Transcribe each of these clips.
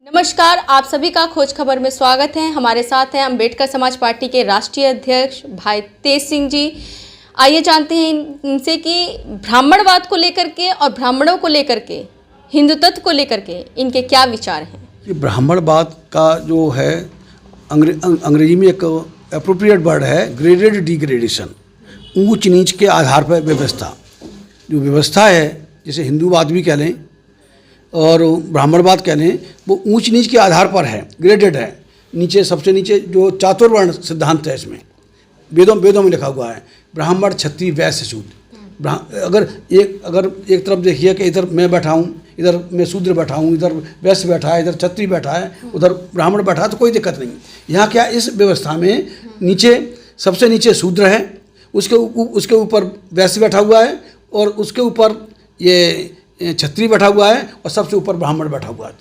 नमस्कार, आप सभी का खोज खबर में स्वागत है। हमारे साथ हैं अम्बेडकर समाज पार्टी के राष्ट्रीय अध्यक्ष भाई तेज सिंह जी। आइए जानते हैं इनसे कि ब्राह्मणवाद को लेकर के और ब्राह्मणों को लेकर के, हिंदुत्व को लेकर के इनके क्या विचार हैं। कि ब्राह्मणवाद का जो है अंग्रेजी में एक एप्रोप्रिएट वर्ड है, ग्रेडेड डिग्रेडेशन, ऊंच नीच के आधार पर व्यवस्था। जो व्यवस्था है, जैसे हिंदूवाद भी कह लें और ब्राह्मणवाद कह लें, वो ऊंच नीच के आधार पर है, ग्रेडेड है। नीचे सबसे नीचे जो चातुर्वर्ण सिद्धांत है, इसमें वेदों में लिखा हुआ है ब्राह्मण क्षत्रिय वैश्य शूद्र। अगर एक तरफ देखिए कि इधर मैं बैठा हूँ, इधर मैं शूद्र बैठा हूँ, इधर वैश्य बैठा है, इधर क्षत्रिय बैठा है, उधर ब्राह्मण बैठा है, तो कोई दिक्कत नहीं। यहाँ क्या, इस व्यवस्था में नीचे सबसे नीचे शूद्र है, उसके ऊपर वैश्य बैठा हुआ है, और उसके ऊपर ये क्षत्रिय बैठा हुआ है, और सबसे ऊपर ब्राह्मण बैठा हुआ है।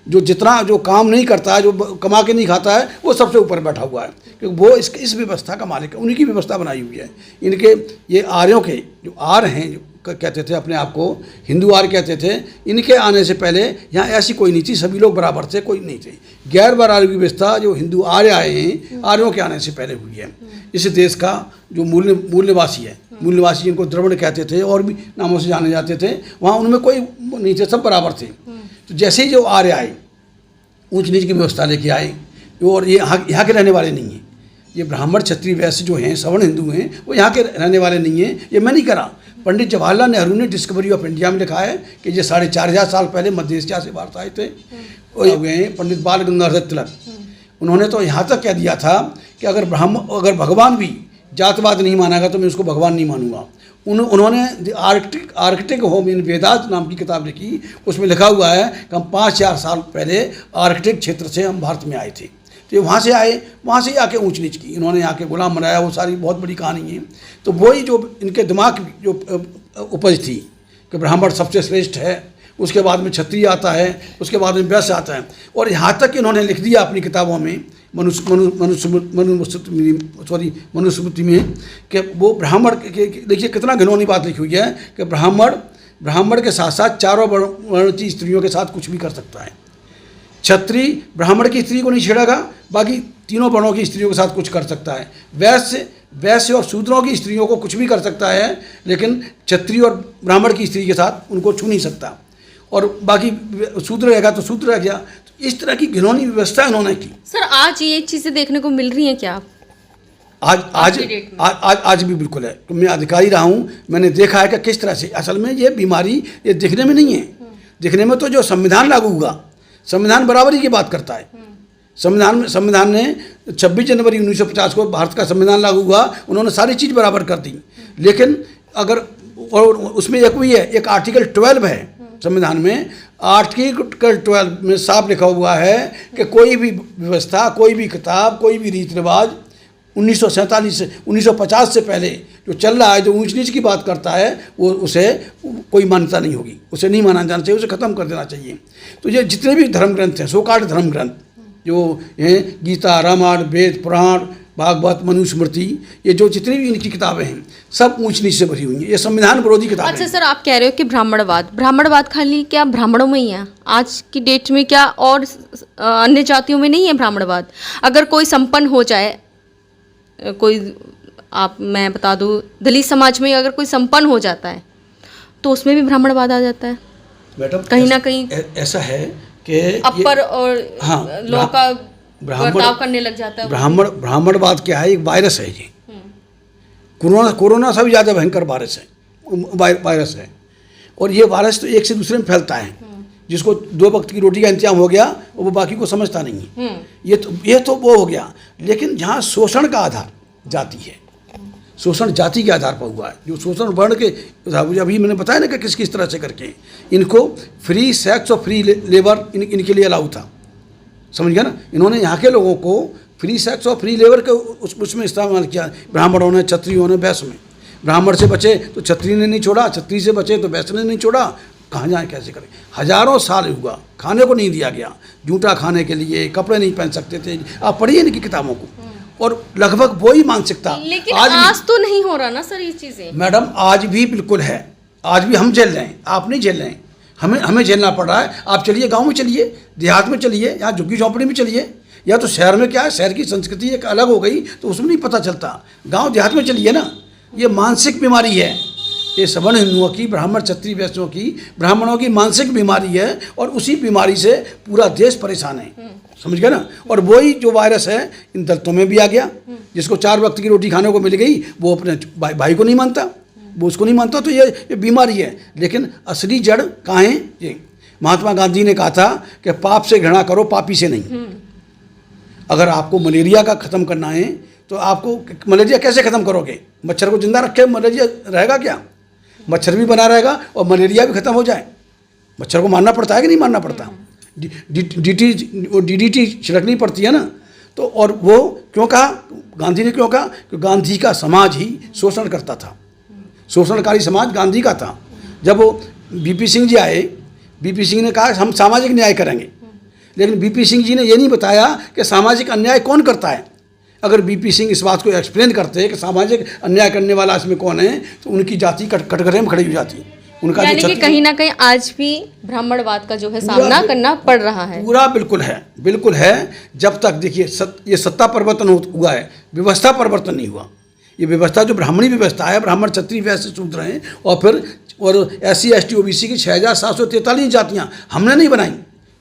जो काम नहीं करता है, जो कमा के नहीं खाता है, वो सबसे ऊपर बैठा हुआ है, क्योंकि वो इस व्यवस्था का मालिक है। उन्हीं की व्यवस्था बनाई हुई है। इनके ये आर्यों के जो आर्य हैं, जो कहते थे अपने आप को हिंदू आर्य कहते थे, इनके आने से पहले यहाँ ऐसी कोई नहीं थी, सभी लोग बराबर थे, कोई नहीं थे। गैर बराबरी की व्यवस्था जो हिंदू आर्य आए हैं, आर्यों के आने से पहले हुई है। इस देश का जो मूल्यवासी है, मूल्यवासी जिनको द्रविड़ कहते थे और भी नामों से जाने जाते थे, वहाँ उनमें कोई नहीं थे, सब बराबर थे। तो जैसे ही जो आर्य आए, ऊंच नीच की व्यवस्था लेके आए, और ये यहाँ के रहने वाले नहीं हैं। ये ब्राह्मण क्षत्रिय वैश्य जो हैं, सवर्ण हिंदू हैं, वो यहाँ के रहने वाले नहीं हैं। ये मैं नहीं करा, पंडित जवाहरलाल नेहरू ने डिस्कवरी ऑफ इंडिया में लिखा है कि ये 4,500 साल पहले मध्य एशिया से भारत आए थे। वो हो गए हैं पंडित बाल गंगाधर तिलक। उन्होंने तो यहाँ तक कह दिया था कि अगर भगवान भी जातवाद नहीं मानेगा तो मैं उसको भगवान नहीं मानूंगा। उन्होंने आर्कटिक होम इन वेदास नाम की किताब लिखी। उसमें लिखा हुआ है कि हम 5,000 साल पहले आर्कटिक क्षेत्र से हम भारत में आए थे। तो ये वहाँ से आए, वहाँ से आके ऊंच नीच की, इन्होंने आके गुलाम बनाया, वो सारी बहुत बड़ी कहानी है। तो वही जो इनके दिमाग की जो उपज थी कि ब्राह्मण सबसे श्रेष्ठ है, उसके बाद में क्षत्रिय आता है, उसके बाद में वैश्य आता है, और यहाँ तक इन्होंने लिख दिया अपनी किताबों में मनुस्मृति में कि वो ब्राह्मण देखिए कितना घिनौनी बात लिखी हुई है कि ब्राह्मण के साथ साथ चारों वर्ण की स्त्रियों के साथ कुछ भी कर सकता है। क्षत्रिय ब्राह्मण की स्त्री को नहीं छेड़ेगा, बाकी तीनों वर्णों की स्त्रियों के साथ कुछ कर सकता है। वैश्य और शूद्रों की स्त्रियों को कुछ भी कर सकता है, लेकिन क्षत्रिय और ब्राह्मण की स्त्री के साथ उनको छू नहीं सकता, और बाकी शूद्र रहेगा तो शूद्र रह गया। तो इस तरह की घिनौनी व्यवस्था इन्होंने की। सर, आज ये चीज़ें देखने को मिल रही हैं क्या? आज भी बिल्कुल है। तो मैं अधिकारी रहा हूँ, मैंने देखा है कि किस तरह से असल में ये बीमारी ये दिखने में नहीं है। दिखने में तो जो संविधान लागू हुआ, संविधान बराबरी की बात करता है। संविधान ने 26 जनवरी 1950 को भारत का संविधान लागू हुआ, उन्होंने सारी चीज़ बराबर कर दी। लेकिन अगर और उसमें एक भी है, एक आर्टिकल 12 है संविधान में। आर्टिकल 12 में साफ लिखा हुआ है कि कोई भी व्यवस्था, कोई भी किताब, कोई भी रीति रिवाज 1950 से पहले जो चल रहा है, जो ऊंच नीच की बात करता है, वो उसे कोई मान्यता नहीं होगी, उसे नहीं माना जाना चाहिए, उसे ख़त्म कर देना चाहिए। तो ये जितने भी धर्म ग्रंथ हैं, सोकाल्ड धर्म ग्रंथ जो हैं, गीता, रामायण, वेद, पुराण, भागवत, मनुस्मृति, ये जो जितनी भी इनकी किताबें हैं, सब ऊंच नीच से भरी हुई हैं। ये संविधान विरोधी किताबें। अच्छा सर, आप कह रहे हो कि ब्राह्मणवाद खाली क्या ब्राह्मणों में ही है? आज की डेट में क्या और अन्य जातियों में नहीं है ब्राह्मणवाद? अगर कोई संपन्न हो जाए, मैं बता दूं, दलित समाज में अगर कोई संपन्न हो जाता है तो उसमें भी ब्राह्मणवाद आ जाता है। मैडम कहीं ना कहीं ऐसा है कि अपर और लॉ का बर्ताव करने लग जाता है। ब्राह्मणवाद क्या है? एक वायरस है ये। कोरोना से भी ज़्यादा भयंकर वायरस है, और ये वायरस तो एक से दूसरे में फैलता है। जिसको 2 वक्त की रोटी का इंतजाम हो गया, वो बाकी को समझता नहीं है। ये तो वो हो गया। लेकिन जहाँ शोषण का आधार जाति है, शोषण जाति के आधार पर हुआ है, जो शोषण वर्ण के अभी मैंने बताया ना कि किस तरह से करके इनको फ्री सेक्स और फ्री लेबर इनके लिए अलाउ था, समझ गया ना। इन्होंने यहाँ के लोगों को फ्री सेक्स और फ्री लेबर के उसमें इस्तेमाल किया। ब्राह्मणों ने, क्षत्रियों ने, वैश्य में। ब्राह्मण से बचे तो क्षत्रिय ने नहीं छोड़ा, क्षत्रिय से बचे तो वैश्य ने नहीं छोड़ा। कहाँ जाए, कैसे करें? हजारों साल हुआ, खाने को नहीं दिया गया, जूता खाने के लिए, कपड़े नहीं पहन सकते थे। आप पढ़िए इनकी किताबों को, और लगभग वही मानसिकता। लेकिन आज तो नहीं हो रहा ना सर ये चीज़ें। मैडम आज भी बिल्कुल है, आज भी हम झेल रहे हैं, आप नहीं झेल रहे हैं। हमें झेलना पड़ रहा है। आप चलिए गांव में, चलिए देहात में, चलिए यहाँ झुग्गी झोंपड़ी में चलिए, या तो शहर में क्या है, शहर की संस्कृति एक अलग हो गई तो उसमें नहीं पता चलता। गांव देहात में चलिए ना, ये मानसिक बीमारी है, ये सवर्ण हिंदुओं की, ब्राह्मण क्षत्रिय वैश्यों की, ब्राह्मणों की मानसिक बीमारी है, और उसी बीमारी से पूरा देश परेशान है, समझ गए ना। और वही जो वायरस है इन दलितों में भी आ गया, जिसको 4 वक्त की रोटी खाने को मिल गई वो अपने भाई को नहीं मानता, वो उसको नहीं मानता, तो ये बीमारी है। लेकिन असली जड़ कहाँ है? ये महात्मा गांधी ने कहा था कि पाप से घृणा करो, पापी से नहीं। अगर आपको मलेरिया का ख़त्म करना है तो आपको मलेरिया कैसे ख़त्म करोगे? मच्छर को जिंदा रखे मलेरिया रहेगा क्या? मच्छर भी बना रहेगा और मलेरिया भी ख़त्म हो जाए। मच्छर को मारना पड़ता है कि नहीं मारना पड़ता? DDT छिड़कनी पड़ती है ना। तो और वो क्यों कहा, गांधी ने क्यों कहा? कि गांधी का समाज ही शोषण करता था, शोषणकारी समाज गांधी का था। जब वो बीपी सिंह जी आए, बीपी सिंह ने कहा हम सामाजिक न्याय करेंगे, लेकिन बीपी सिंह जी ने ये नहीं बताया कि सामाजिक अन्याय कौन करता है। अगर बीपी सिंह इस बात को एक्सप्लेन करते कि सामाजिक अन्याय करने वाला इसमें कौन है, तो उनकी जाति कटघरे में खड़ी हो जाती। उनका यानी कि कहीं ना कहीं आज भी ब्राह्मणवाद का जो है सामना करना पड़ रहा है। पूरा बिल्कुल है, बिल्कुल है। जब तक देखिए ये सत्ता परिवर्तन हुआ है, व्यवस्था परिवर्तन नहीं हुआ। ये व्यवस्था जो ब्राह्मणी व्यवस्था है, ब्राह्मण क्षत्रिय वैश्य शूद्र हैं, और फिर SC ST OBC की 6743 जातियाँ हमने नहीं बनाई।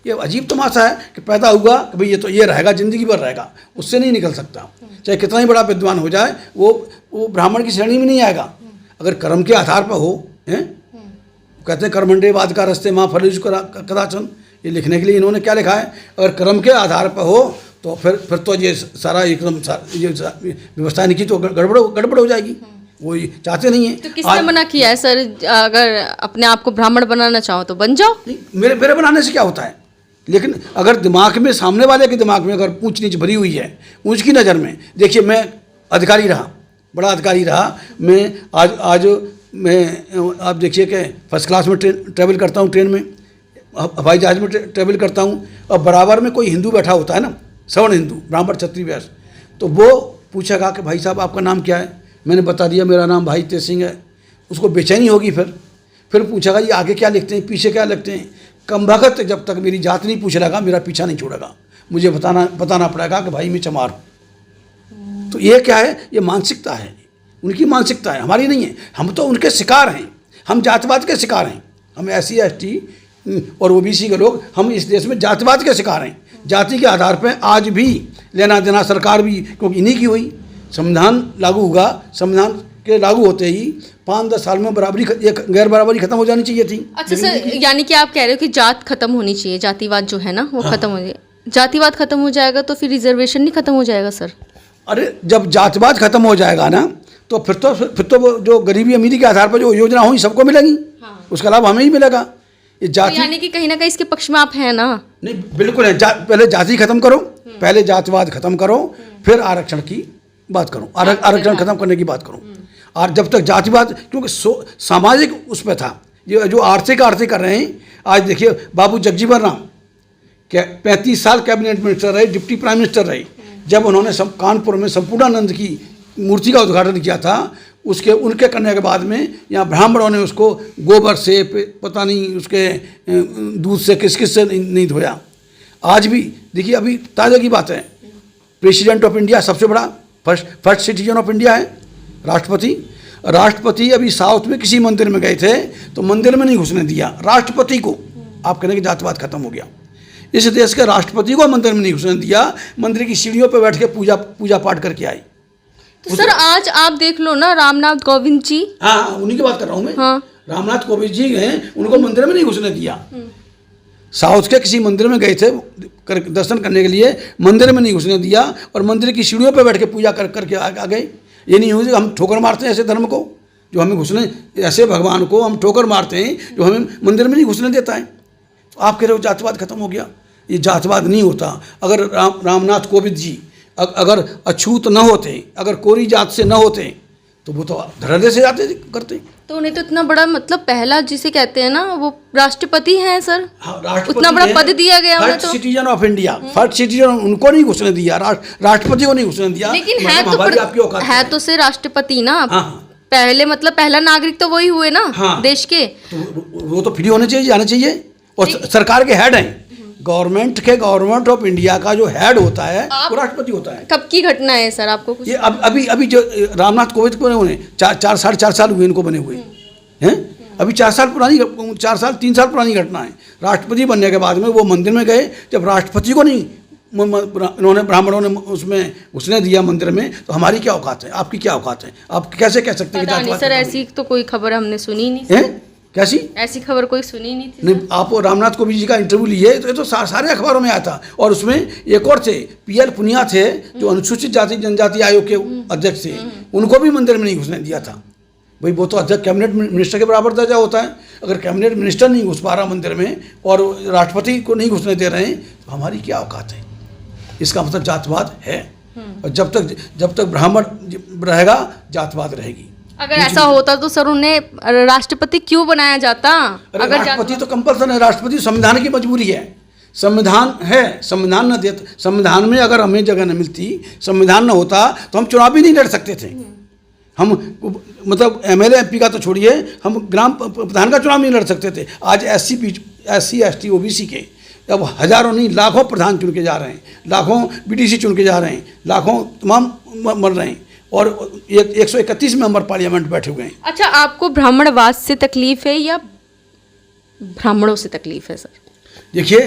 ये अजीब तमाशा है कि पैदा हुआ कि भाई ये रहेगा, ज़िंदगी भर रहेगा, उससे नहीं निकल सकता। चाहे कितना ही बड़ा विद्वान हो जाए, वो ब्राह्मण की श्रेणी में नहीं आएगा। अगर कर्म के आधार पर हो, हैं कहते हैं कर्मंडेवाद का रस्ते माँ फलेजु कदाचन, ये लिखने के लिए इन्होंने क्या लिखा है? अगर कर्म के आधार पर हो तो फिर तो ये सारा एकदम ये व्यवस्था इनकी तो गड़बड़ हो जाएगी। वो ये चाहते नहीं है। तो किसने मना किया है सर? अगर अपने आप को ब्राह्मण बनाना चाहो तो बन जाओ। मेरे बनाने से क्या होता है? लेकिन अगर दिमाग में, सामने वाले के दिमाग में अगर ऊंच नीच भरी हुई है, ऊंच की नज़र में, देखिए मैं अधिकारी रहा, बड़ा अधिकारी रहा, मैं आज मैं आप देखिए कि फर्स्ट क्लास में ट्रैवल करता हूँ, ट्रेन में, हवाई जहाज में ट्रैवल करता हूँ, और बराबर में कोई हिंदू बैठा होता है ना, सवर्ण हिंदू, ब्राह्मण क्षत्रिय वैश्य, तो वो पूछेगा कि भाई साहब आपका नाम क्या है? मैंने बता दिया मेरा नाम भाई तेज सिंह है। उसको बेचैनी होगी, फिर पूछेगा ये आगे क्या लिखते हैं, पीछे क्या लिखते हैं। कम वक्त जब तक मेरी जात नहीं पूछ लेगा, मेरा पीछा नहीं छोड़ेगा, मुझे बताना पड़ेगा कि भाई मैं चमार हूँ। तो ये क्या है? ये मानसिकता है, उनकी मानसिकता है, हमारी नहीं है। हम तो उनके शिकार हैं, हम जातिवाद के शिकार हैं। हम SC ST और OBC के लोग, हम इस देश में जातिवाद के शिकार हैं। जाति के आधार पर आज भी लेना देना सरकार भी, क्योंकि इन्हीं की हुई। संविधान लागू होगा, संविधान के लागू होते ही 5-10 साल में बराबरी, एक गैर बराबरी खत्म हो जानी चाहिए थी। अच्छा सर, यानी कि आप कह रहे हो कि जात खत्म होनी चाहिए, जातिवाद जो है ना वो खत्म हो जाए। जातिवाद खत्म हो जाएगा तो फिर रिजर्वेशन नहीं खत्म हो जाएगा सर? अरे जब जातिवाद खत्म हो जाएगा ना, तो फिर तो वो जो गरीबी अमीरी के आधार पर जो योजना हुई सबको मिलेगी। उसका लाभ हमें ही मिलेगा। ये जाति, तो यानी कि कहीं ना कहीं इसके पक्ष में आप हैं ना? नहीं, बिल्कुल है। पहले जाति खत्म करो, पहले जातिवाद खत्म करो, फिर आरक्षण की बात करो, आरक्षण खत्म करने की बात करो। और जब तक जातिवाद, क्योंकि सामाजिक उस पर था, ये जो आर्थिक कर रहे हैं। आज देखिए बाबू जगजीवन राम 35 साल कैबिनेट मिनिस्टर रहे, डिप्टी प्राइम मिनिस्टर रहे। जब उन्होंने कानपुर में संपूर्णानंद की मूर्ति का उद्घाटन किया था, उनके करने के बाद में यहाँ ब्राह्मणों ने उसको गोबर से, पता नहीं उसके दूध से, किस से नहीं धोया। आज भी देखिए, अभी ताज़ा की बात है, प्रेसिडेंट ऑफ इंडिया, सबसे बड़ा फर्स्ट सिटीजन ऑफ इंडिया है राष्ट्रपति। अभी साउथ में किसी मंदिर में गए थे तो मंदिर में नहीं घुसने दिया राष्ट्रपति को। आप कहने कि जातिवाद खत्म हो गया। इस देश के राष्ट्रपति को मंदिर में नहीं घुसने दिया, मंदिर की सीढ़ियों पर बैठ के पूजा पाठ करके आई। तो सर आज आप देख लो ना, रामनाथ कोविंद जी, हाँ उन्हीं की बात कर रहा हूँ मैं। हाँ। रामनाथ कोविंद जी हैं, उनको मंदिर में नहीं घुसने दिया। साउथ के किसी मंदिर में गए थे दर्शन करने के लिए, मंदिर में नहीं घुसने दिया, और मंदिर की सीढ़ियों पर बैठ के पूजा करके आ गए। ये नहीं हुई हम ठोकर मारते हैं ऐसे धर्म को, जो हमें घुसने, ऐसे भगवान को हम ठोकर मारते हैं जो हमें मंदिर में नहीं घुसने देता है। तो आप कह रहे हो जातिवाद खत्म हो गया? ये जातिवाद नहीं होता। अगर रामनाथ कोविंद जी अगर अछूत न होते, अगर कोरी जात से न होते, तो वो तो धड़ल्ले से जाते करते। तो उन्हें तो इतना बड़ा, मतलब पहला जिसे कहते हैं ना, वो राष्ट्रपति हैं सर। हाँ, उतना बड़ा पद दिया गया उन्हें। तो citizen of India, first citizen, उनको नहीं घुसने दिया, राष्ट्रपति को नहीं घुसने दिया। लेकिन है तो से राष्ट्रपति ना। हाँ, पहले मतलब पहला नागरिक तो वही हुए ना। हाँ। देश के। तो वो तो फ्री होने चाहिए, जाना चाहिए। और सरकार के हेड हैं, गवर्नमेंट ऑफ इंडिया का जो हेड होता है वो राष्ट्रपति होता है। कब की घटना है सर, आपको कुछ? ये अभी जो रामनाथ कोविंद को बने हुए 4 साल हुए इनको बने हुए हैं। अभी 4 साल 3 साल पुरानी घटना है। राष्ट्रपति बनने के बाद में वो मंदिर में गए, जब राष्ट्रपति को नहीं इन्होंने ब्राह्मणों ने उसने दिया मंदिर में, तो हमारी क्या औकात है, आपकी क्या औकात है? आप कैसे कह सकते हैं कि सर ऐसी तो कोई खबर हमने सुनी नहीं। कैसी ऐसी खबर कोई सुनी नहीं थी। नहीं, आप रामनाथ कोविंद जी का इंटरव्यू लिए तो ये तो सारे अखबारों में आया था। और उसमें एक और थे, पीएल पुनिया थे, जो अनुसूचित जाति जनजाति आयोग के अध्यक्ष थे, उनको भी मंदिर में नहीं घुसने दिया था। भाई वो तो अध्यक्ष कैबिनेट मिनिस्टर के बराबर दर्जा होता है। अगर कैबिनेट मिनिस्टर नहीं घुस पा रहा मंदिर में और राष्ट्रपति को नहीं घुसने दे रहे हैं, तो हमारी क्या औकात है? इसका मतलब जातवाद है। और जब तक ब्राह्मण रहेगा, जातवाद रहेगी। अगर ऐसा होता तो सर उन्हें राष्ट्रपति क्यों बनाया जाता? अगर राष्ट्रपति तो कंपल्सन है, राष्ट्रपति संविधान की मजबूरी है। संविधान है, संविधान न देता, संविधान में अगर हमें जगह न मिलती, संविधान न होता, तो हम चुनाव भी नहीं लड़ सकते थे। हम मतलब एमएलए एमपी का तो छोड़िए, हम ग्राम प्रधान का चुनाव नहीं लड़ सकते थे। आज SC ST OBC के अब हजारों नहीं लाखों प्रधान चुन के जा रहे हैं, लाखों BDC चुन के जा रहे हैं, लाखों तमाम मर रहे हैं, और 131 मेंबर पार्लियामेंट बैठे हुए हैं। अच्छा, आपको ब्राह्मणवाद से तकलीफ है या ब्राह्मणों से तकलीफ है सर? देखिए,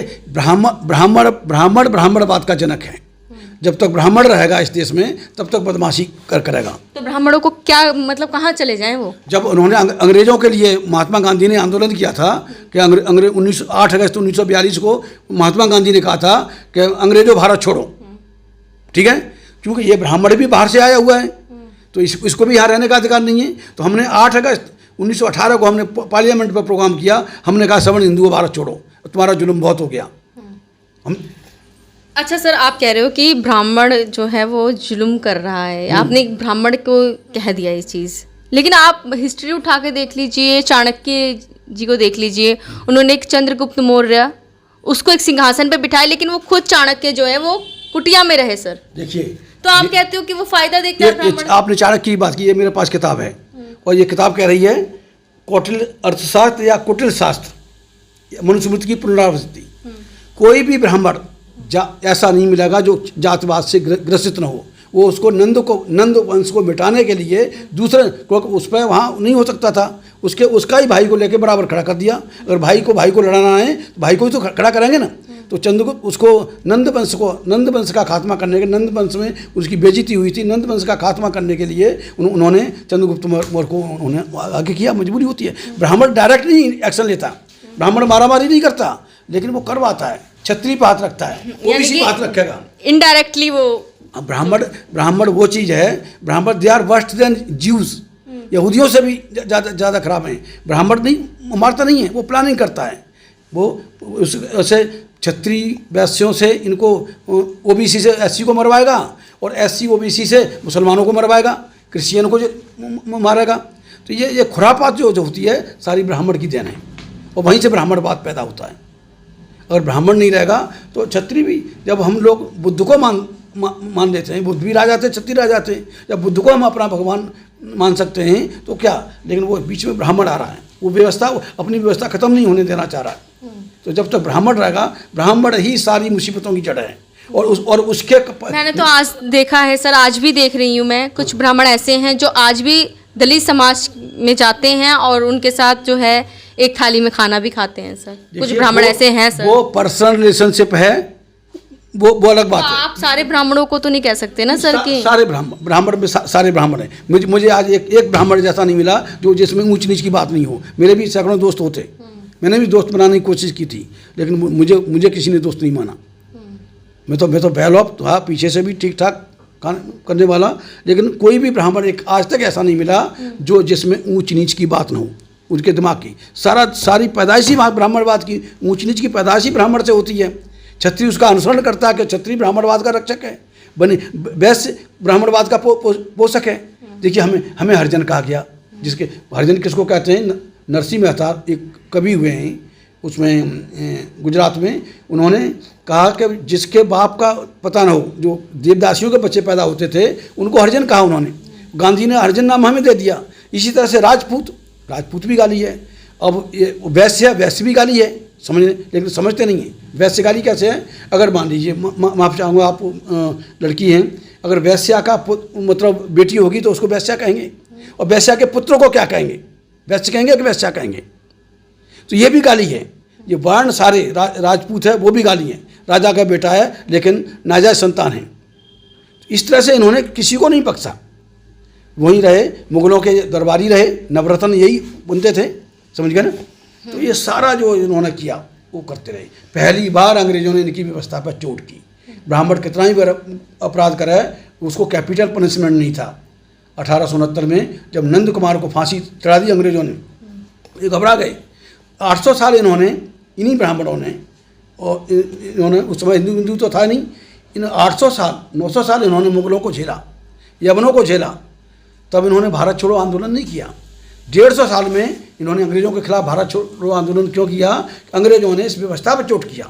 ब्राह्मणवाद का जनक है। जब तक ब्राह्मण रहेगा इस देश में, तब तक बदमाशी करेगा। तो ब्राह्मणों को क्या मतलब, कहाँ चले जाएं वो? जब उन्होंने अंग्रेजों के लिए महात्मा गांधी ने आंदोलन किया था कि 8 अगस्त 1942 को महात्मा गांधी ने कहा था कि अंग्रेजों भारत छोड़ो, ठीक है, क्योंकि ये ब्राह्मण भी बाहर से आया हुआ है, तो इसको भी यहाँ रहने का अधिकार नहीं है। तो हमने 8 अगस्त 1918 को हमने पार्लियामेंट पर प्रोग्राम किया, हमने कहा सवर्ण हिंदुओं भारत छोड़ो, तुम्हारा जुल्म बहुत हो गया। हम अच्छा सर, आप कह रहे हो कि ब्राह्मण जो है वो जुल्म कर रहा है, आपने ब्राह्मण को कह दिया ये चीज़, लेकिन आप हिस्ट्री उठा के देख लीजिए, चाणक्य जी को देख लीजिए, उन्होंने एक चंद्रगुप्त मौर्य उसको एक सिंहासन पे बिठाया, लेकिन वो खुद चाणक्य जो है वो कुटिया में रहे सर। देखिए, तो आप कहते हो कि वो फायदा देखता है ब्राह्मण? आपने चाणक्य की बात की, ये मेरे पास किताब है, और ये किताब कह रही है कौटिल्य अर्थशास्त्र या कुटिल शास्त्र, मनुस्मृति की पुनरावृत्ति। कोई भी ब्राह्मण ऐसा नहीं मिलेगा जो जातवाद से ग्रसित न हो। वो उसको नंद वंश को मिटाने के लिए दूसरे उस पर वहाँ नहीं हो सकता था, उसका ही भाई को लेके बराबर खड़ा कर दिया। अगर भाई को लड़ाना है तो भाई को ही तो खड़ा करेंगे ना। तो चंद्रगुप्त उसको नंद वंश का खात्मा करने के, नंद वंश में उसकी बेइज्जती हुई थी, नंद वंश का खात्मा करने के लिए उन्होंने चंद्रगुप्त मौर्य को उन्होंने आगे किया। मजबूरी होती है। ब्राह्मण डायरेक्ट नहीं एक्शन लेता, ब्राह्मण मारामारी नहीं करता, लेकिन वो करवाता है, छतरी पे हाथ रखता है, वो इसी पे हाथ रखेगा इनडायरेक्टली। वो ब्राह्मण वो चीज़ है, Brahmin they are worst than Jews, यहूदियों से भी ज़्यादा खराब हैं। ब्राह्मण नहीं मारता नहीं है, वो प्लानिंग करता है। वो उससे क्षत्रिय वैश्यों से इनको OBC से SC को मरवाएगा, और SC OBC से मुसलमानों को मरवाएगा, क्रिश्चियन को जो मारेगा। तो ये खुरापात जो होती है सारी ब्राह्मण की देन है, और वहीं से ब्राह्मणवाद पैदा होता है। अगर ब्राह्मण नहीं रहेगा तो क्षत्रिय भी, जब हम लोग बुद्ध को मान लेते हैं, बुद्ध भी रह जाते हैं, क्षत्रिय रह जाते हैं। जब बुद्ध को हम अपना भगवान मान सकते हैं तो क्या, लेकिन वो बीच में ब्राह्मण आ रहा है, वो अपनी व्यवस्था खत्म नहीं होने देना चाह रहा है। तो जब तक ब्राह्मण रहेगा, ब्राह्मण ही सारी मुसीबतों की जड़ है। और उसके मैंने तो आज देखा है सर, आज भी देख रही हूँ मैं, कुछ ब्राह्मण ऐसे हैं जो आज भी दलित समाज में जाते हैं और उनके साथ जो है एक थाली में खाना भी खाते हैं सर। कुछ ब्राह्मण ऐसे हैं सर। वो पर्सनल रिलेशनशिप है, वो अलग बात है। आप सारे ब्राह्मणों को तो नहीं कह सकते ना सर कि सारे ब्राह्मण में सारे ब्राह्मण हैं। मुझे आज एक ब्राह्मण जैसा नहीं मिला जो जिसमें ऊंच नीच की बात नहीं हो। मेरे भी सैकड़ों दोस्त होते, मैंने भी दोस्त बनाने की कोशिश की थी, लेकिन मुझे किसी ने दोस्त नहीं माना। मैं तो वेल ऑफ था, पीछे से भी ठीक ठाक करने वाला, लेकिन कोई भी ब्राह्मण एक आज तक ऐसा नहीं मिला जो जिसमें ऊंच नीच की बात ना हो। उनके दिमाग की सारी पैदाइशी ब्राह्मणवाद की ऊंच नीच की पैदाइशी ब्राह्मण से होती है। क्षत्रिय उसका अनुसरण करता है कि क्षत्रिय ब्राह्मणवाद का रक्षक है, वैश्य ब्राह्मणवाद का पोषक है। देखिए, हमें हरिजन कहा गया, जिसके हरिजन किसको कहते हैं? नरसिंह मेहता एक कवि हुए हैं, उसमें गुजरात में, उन्होंने कहा कि जिसके बाप का पता ना हो, जो देवदासियों के बच्चे पैदा होते थे उनको हरिजन कहा उन्होंने। गांधी ने हरिजन नाम हमें दे दिया, इसी तरह से राजपूत भी गाली है। अब ये वैश्य भी गाली है, लेकिन समझते नहीं हैं। वैश्य गाली कैसे है? अगर मान लीजिए, माफ़ चाहूँगा, आप लड़की हैं, अगर वैश्या का मतलब बेटी होगी तो उसको वैश्या कहेंगे, और वैश्या के पुत्र को क्या कहेंगे? वैश्य कहेंगे कि वैश्या कहेंगे? तो ये भी गाली है। ये वर्ण सारे राजपूत है, वो भी गाली है। राजा का बेटा है लेकिन नाजायज संतान है। इस तरह से इन्होंने किसी को नहीं बख्शा। वहीं रहे, मुगलों के दरबारी रहे, नवरत्न यही बनते थे, समझ गए ना। तो ये सारा जो इन्होंने किया वो करते रहे। पहली बार अंग्रेजों ने इनकी व्यवस्था पर चोट की। ब्राह्मण कितना ही अपराध करे, उसको कैपिटल पनिशमेंट नहीं था। 1869 में जब नंद कुमार को फांसी चढ़ा दी अंग्रेजों ने, ये घबरा गए। 800 साल इन्होंने, इन्हीं ब्राह्मणों ने, और इन्होंने उस समय हिंदू तो था नहीं, इन 800 साल 900 साल इन्होंने मुगलों को झेला, यवनों को झेला। तब इन्होंने भारत छोड़ो आंदोलन नहीं किया। 150 साल में इन्होंने अंग्रेजों के खिलाफ भारत छोड़ो आंदोलन क्यों किया? अंग्रेजों ने इस व्यवस्था पर चोट किया।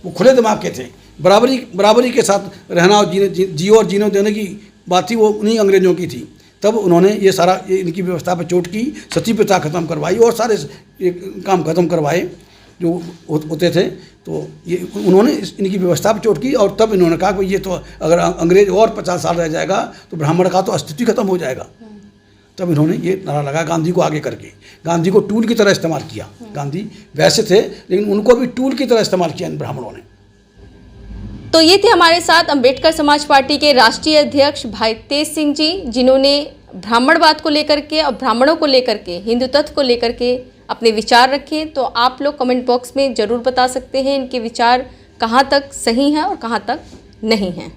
वो खुले दिमाग के थे, बराबरी के साथ रहना और जियो और जीने देने की बात थी, वो उन्हीं अंग्रेजों की थी। तब उन्होंने ये सारा इनकी व्यवस्था पर चोट की, सती प्रथा खत्म करवाई और सारे ये काम खत्म करवाए जो होते थे। तो ये उन्होंने इनकी व्यवस्था पर चोट की, और तब इन्होंने कहा कि ये तो अगर अंग्रेज और 50 साल रह जाएगा तो ब्राह्मण का तो अस्तित्व खत्म हो जाएगा। तब इन्होंने ये नारा लगा गांधी को आगे करके। गांधी को टूल की तरह इस्तेमाल किया। गांधी वैसे थे लेकिन उनको भी टूल की तरह इस्तेमाल किया इन ब्राह्मणों ने। तो ये थे हमारे साथ अम्बेडकर समाज पार्टी के राष्ट्रीय अध्यक्ष भाई तेज सिंह जी, जिन्होंने ब्राह्मणवाद को लेकर के और ब्राह्मणों को लेकर के, हिंदुत्व को लेकर के अपने विचार रखे। तो आप लोग कमेंट बॉक्स में ज़रूर बता सकते हैं इनके विचार कहाँ तक सही हैं और कहाँ तक नहीं हैं।